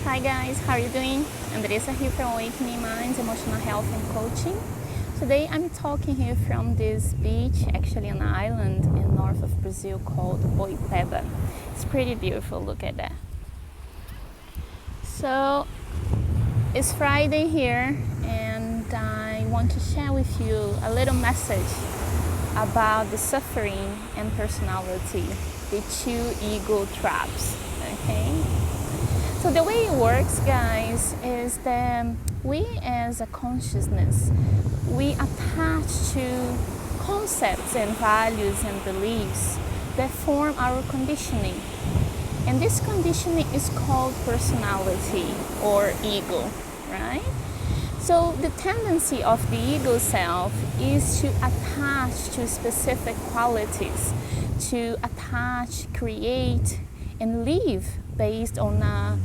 Hi guys, how are you doing? Andressa here from Awakening Minds, Emotional Health and Coaching. Today I'm talking here from this beach, actually an island in north of Brazil called Boipeba. It's pretty beautiful, look at that. So it's Friday here and I want to share with you a little message about the suffering and personality, the two ego traps, okay? So the way it works, guys, is that we as a consciousness, we attach to concepts and values and beliefs that form our conditioning. And this conditioning is called personality or ego, right? So the tendency of the ego self is to attach to specific qualities, to attach, create, and live based on a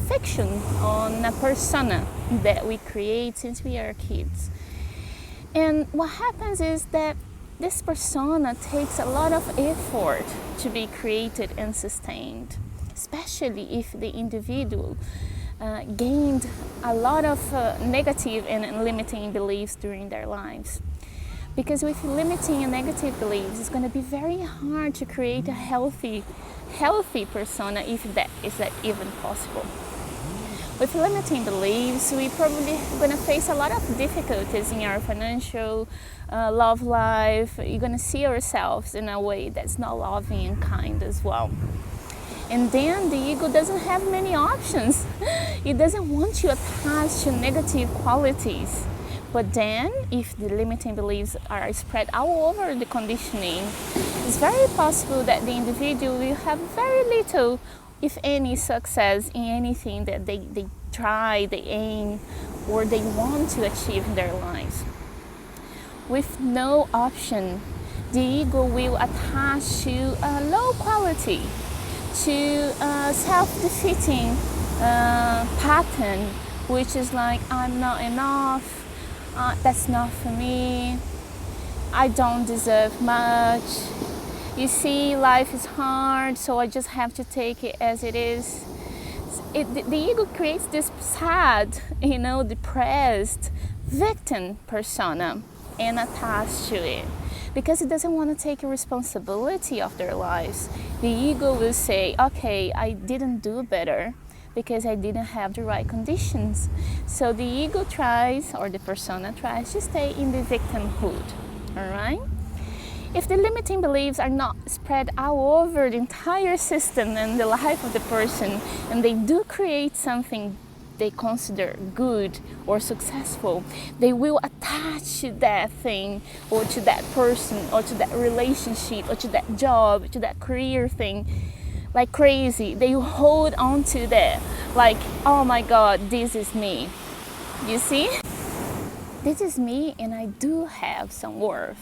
fiction, on a persona that we create since we are kids. And what happens is that this persona takes a lot of effort to be created and sustained, especially if the individual gained a lot of negative and limiting beliefs during their lives. Because with limiting and negative beliefs, it's going to be very hard to create a healthy persona, if that is even possible. With limiting beliefs, we probably going to face a lot of difficulties in our financial, love life. You're going to see ourselves in a way that's not loving and kind as well. And then the ego doesn't have many options. It doesn't want you attached to negative qualities. But then, if the limiting beliefs are spread all over the conditioning, it's very possible that the individual will have very little, if any, success in anything that they try, they aim, or they want to achieve in their lives. With no option, the ego will attach to a low quality, to a self-defeating pattern, which is like, I'm not enough, that's not for me, I don't deserve much. You see, life is hard, so I just have to take it as it is. The ego creates this sad, depressed victim persona and attached to it because it doesn't want to take responsibility of their lives. The ego will say, okay, I didn't do better because I didn't have the right conditions. So the ego tries, or the persona tries, to stay in the victimhood, all right? If the limiting beliefs are not spread all over the entire system and the life of the person, and they do create something they consider good or successful, they will attach to that thing or to that person or to that relationship or to that job, to that career thing, like crazy. They will hold on to that, like, oh my God, this is me. You see? This is me and I do have some worth,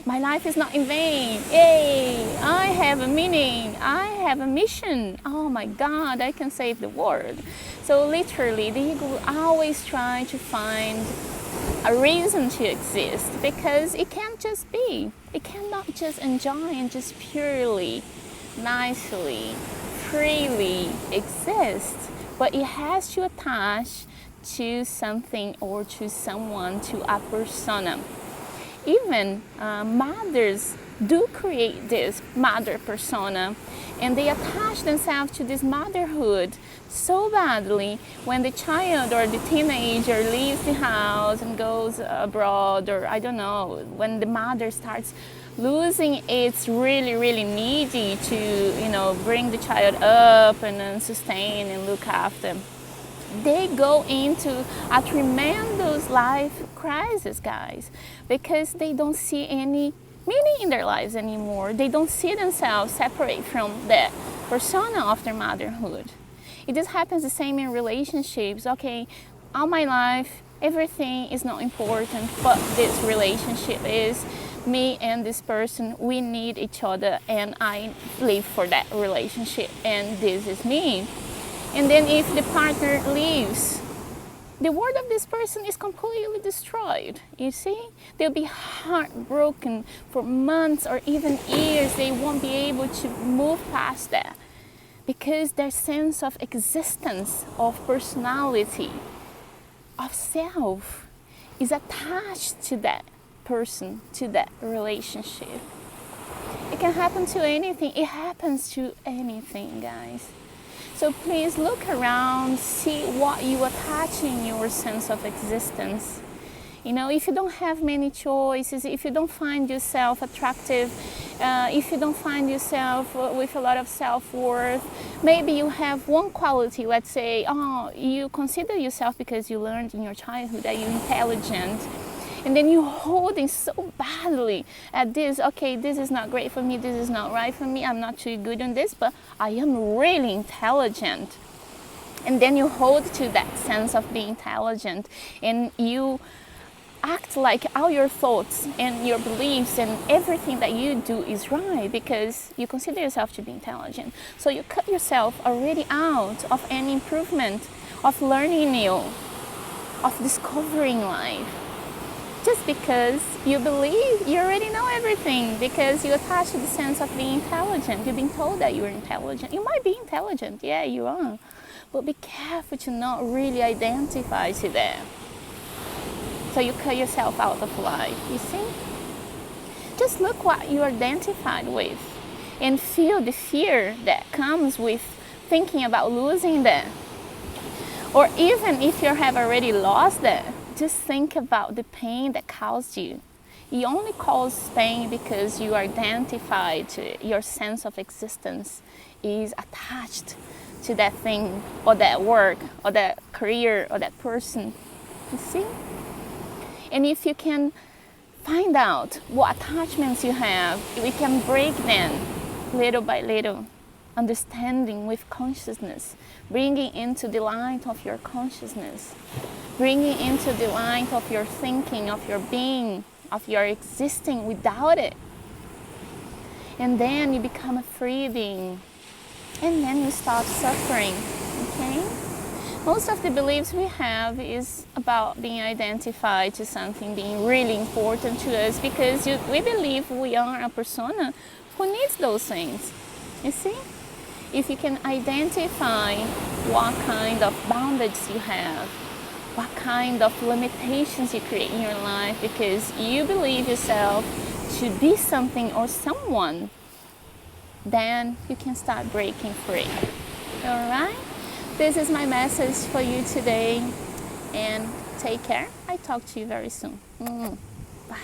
My life is not in vain. Yay! I have a meaning. I have a mission. Oh my God, I can save the world. So literally, the ego will always try to find a reason to exist because it can't just be. It cannot just enjoy and just purely, nicely, freely exist. But it has to attach to something or to someone, to a persona. Even mothers do create this mother persona, and they attach themselves to this motherhood so badly when the child or the teenager leaves the house and goes abroad, or I don't know, when the mother starts losing its really needy to bring the child up and then sustain and look after. They go into a tremendous life crisis, guys, because they don't see any meaning in their lives anymore. They don't see themselves separate from the persona of their motherhood. It just happens the same in relationships. Okay, all my life, everything is not important, but this relationship is. Me and this person, we need each other, and I live for that relationship, and this is me. And then if the partner leaves, the world of this person is completely destroyed, you see? They'll be heartbroken for months or even years. They won't be able to move past that because their sense of existence, of personality, of self is attached to that person, to that relationship. It can happen to anything. It happens to anything, guys. So please look around, see what you attach in your sense of existence. You know, if you don't have many choices, if you don't find yourself attractive, if you don't find yourself with a lot of self-worth, maybe you have one quality, let's say, you consider yourself because you learned in your childhood that you're intelligent, and then you're holding so badly at this, okay, this is not great for me, this is not right for me, I'm not too good on this, but I am really intelligent. And then you hold to that sense of being intelligent, and you act like all your thoughts and your beliefs and everything that you do is right because you consider yourself to be intelligent. So you cut yourself already out of any improvement, of learning new, of discovering life. Just because you believe you already know everything, because you attach to the sense of being intelligent. You've been told that you're intelligent. You might be intelligent, yeah, you are. But be careful to not really identify to that. So you cut yourself out of life, you see? Just look what you identified with and feel the fear that comes with thinking about losing that. Or even if you have already lost that, just think about the pain that caused you. You only cause pain because you identified to your sense of existence is attached to that thing or that work or that career or that person, you see? And if you can find out what attachments you have, we can break them little by little, understanding with consciousness, bringing into the light of your consciousness, bringing into the light of your thinking, of your being, of your existing without it. And then you become a free being. And then you stop suffering, okay? Most of the beliefs we have is about being identified to something being really important to us because we believe we are a persona who needs those things, you see? If you can identify what kind of boundaries you have, what kind of limitations you create in your life because you believe yourself to be something or someone, then you can start breaking free, all right? This is my message for you today, and take care. I talk to you very soon. Bye.